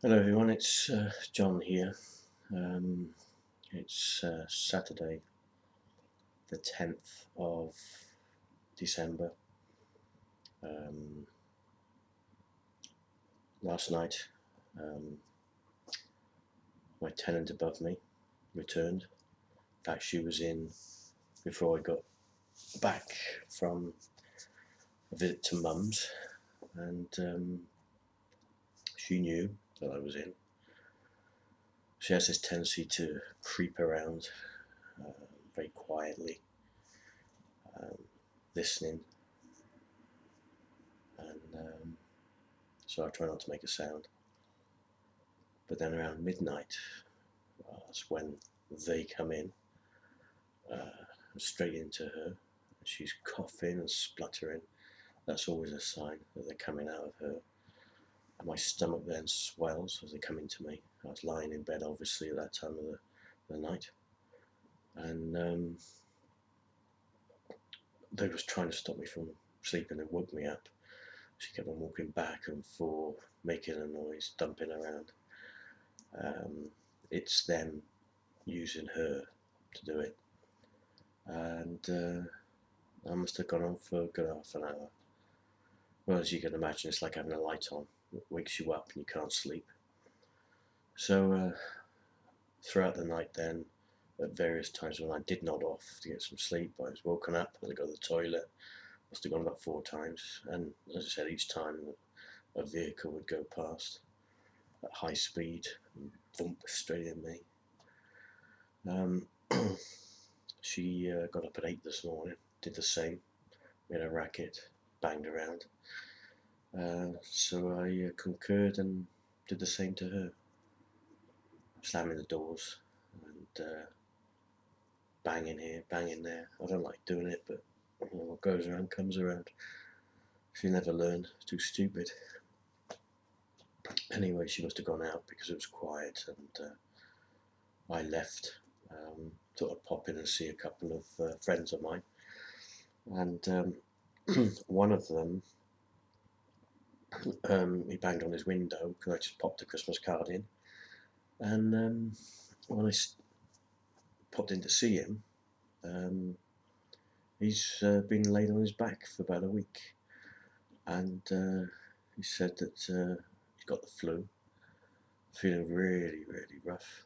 Hello everyone, it's John here. It's Saturday the 10th of December. Um, Last night um, my tenant above me returned. In fact, she was in before I got back from a visit to Mum's, and she knew that I was in. She has this tendency to creep around very quietly, um, listening, and so I try not to make a sound. But then around midnight, that's when they come in, straight into her. She's coughing and spluttering. That's always a sign that they're coming out of her. And my stomach then swells as they come into me. I was lying in bed, obviously, at that time of the night. And they was trying to stop me from sleeping and woke me up. She kept on walking back and forth, making a noise, dumping around. It's them using her to do it. And I must have gone on for a good half an hour. Well, as you can imagine, it's like having a light on. It wakes you up and you can't sleep. So throughout the night then, at various times when I did nod off to get some sleep, I was woken up and I go to the toilet. Must have gone about 4 times. And as I said, each time a vehicle would go past at high speed and thump straight in me. She got up at 8 this morning, did the same. We had a racket, banged around. So I concurred and did the same to her, slamming the doors and banging here, banging there. I don't like doing it, but what goes around comes around. She never learned, too stupid. Anyway, she must have gone out because it was quiet, and I left. Thought I'd pop in and see a couple of friends of mine, and one of them, he banged on his window because I just popped a Christmas card in, and when I popped in to see him, he's been laid on his back for about a week, and he said that he's got the flu, feeling really, really rough.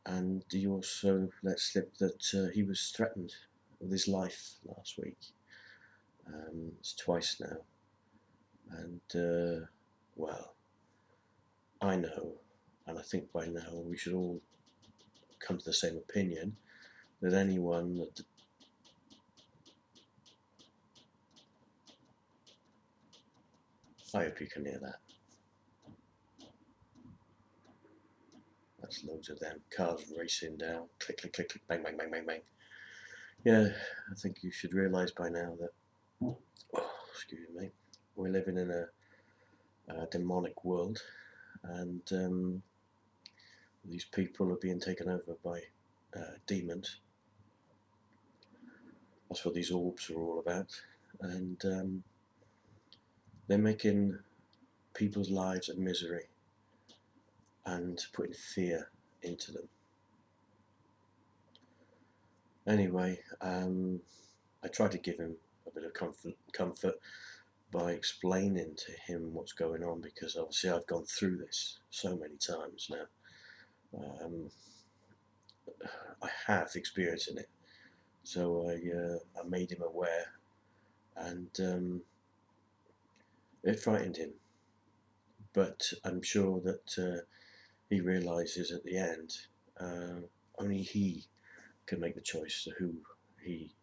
And he also let slip that he was threatened with his life last week. It's twice now, and well, I know, and I think by now we should all come to the same opinion that anyone that I hope you can hear that. That's loads of them. Cars racing down. Click, click, click, click, bang, bang, bang, bang, bang. Yeah, I think you should realise by now that, excuse me, we're living in a demonic world, and these people are being taken over by demons. That's what these orbs are all about. And they're making people's lives a misery and putting fear into them. Anyway, I tried to give him a bit of comfort by explaining to him what's going on, because obviously I've gone through this so many times now. I have experience in it, so I made him aware, and it frightened him. But I'm sure that he realises at the end only he can make the choice of who he,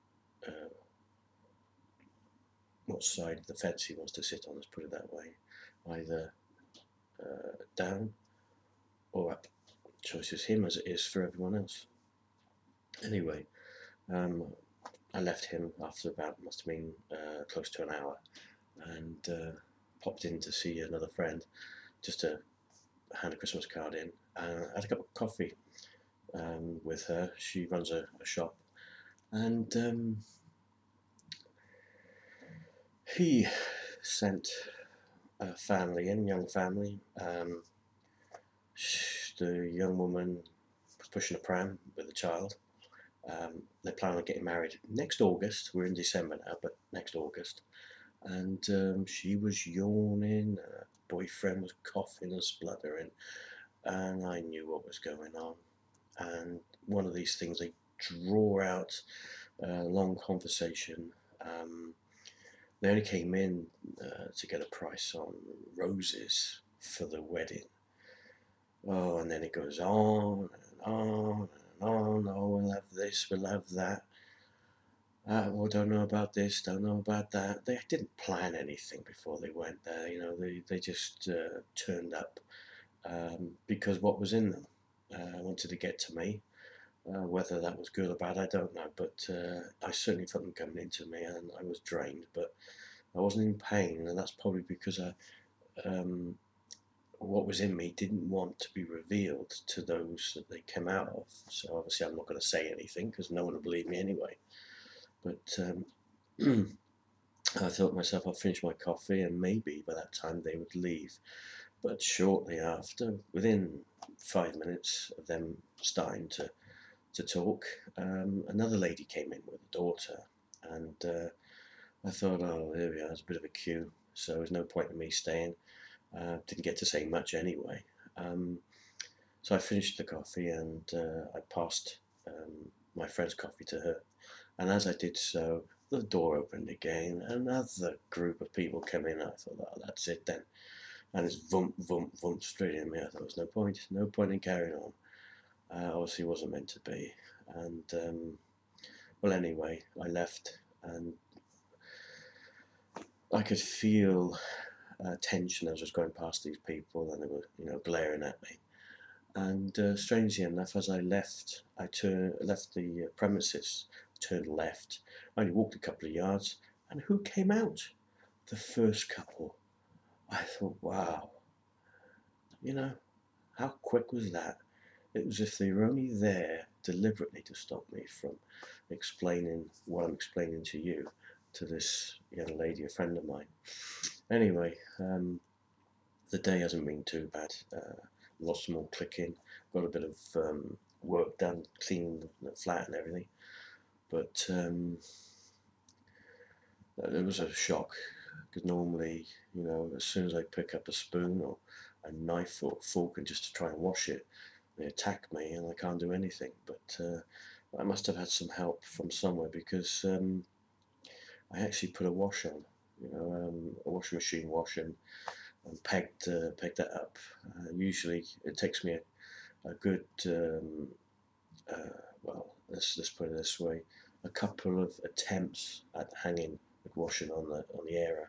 what side of the fence he wants to sit on. Let's put it that way, either down or up. Choice is him, as it is for everyone else. Anyway, I left him after about, must have been close to an hour, and popped in to see another friend just to hand a Christmas card in. I had a cup of coffee with her. She runs a shop, and he sent family in, young family. The young woman was pushing a pram with a child. They plan on getting married next August. We're in December now, but next August. And she was yawning. Her boyfriend was coughing and spluttering, and I knew what was going on. And one of these things, they draw out a long conversation. They only came in to get a price on roses for the wedding. Oh, and then it goes on and on and on. Oh, we'll have this, we'll have that. Well, don't know about this, don't know about that. They didn't plan anything before they went there. You know, they just turned up because what was in them wanted to get to me. Whether that was good or bad, I don't know. But I certainly felt them coming into me, and I was drained. But I wasn't in pain, and that's probably because what was in me didn't want to be revealed to those that they came out of. So obviously, I'm not going to say anything because no one will believe me anyway. But I thought to myself, I'll finish my coffee, and maybe by that time they would leave. But shortly after, within 5 minutes of them starting to talk, another lady came in with a daughter, and I thought, oh, there we are, it's a bit of a queue, so there's no point in me staying. Didn't get to say much anyway. So I finished the coffee, and I passed my friend's coffee to her, and as I did so, the door opened again, another group of people came in. I thought, oh, that's it then. And it's vump, vump, vump straight in me. I thought there was no point in carrying on. Obviously, it wasn't meant to be. And well, anyway, I left, and I could feel tension as I was going past these people, and they were, glaring at me. And strangely enough, as I left, left the premises, turned left. I only walked a couple of yards, and who came out? The first couple. I thought, wow, how quick was that? It was as if they were only there deliberately to stop me from explaining what I'm explaining to you, to this young lady, a friend of mine. Anyway, the day hasn't been too bad. Lots more clicking, got a bit of work done, cleaning the flat and everything. But it was a shock, because normally, as soon as I pick up a spoon or a knife or a fork and just to try and wash it, they attack me and I can't do anything. But I must have had some help from somewhere, because I actually put a wash on, a washing machine wash, and pegged that up. Usually it takes me a good, well, let's put it this way, a couple of attempts at hanging with washing on the area.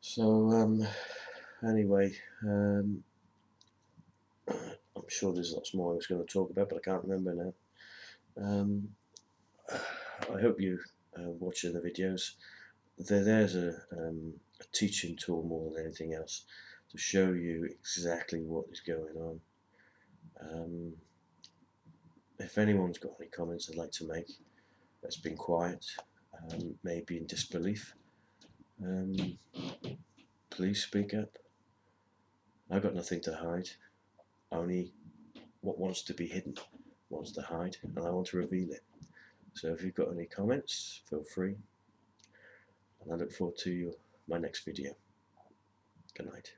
So anyway, I'm sure there's lots more I was going to talk about, but I can't remember now. I hope you watching the videos. There's a teaching tool more than anything else to show you exactly what is going on. If anyone's got any comments they'd like to make that's been quiet, maybe in disbelief, please speak up. I've got nothing to hide, only what wants to be hidden wants to hide, and I want to reveal it. So if you've got any comments, feel free, and I look forward to my next video. Good night.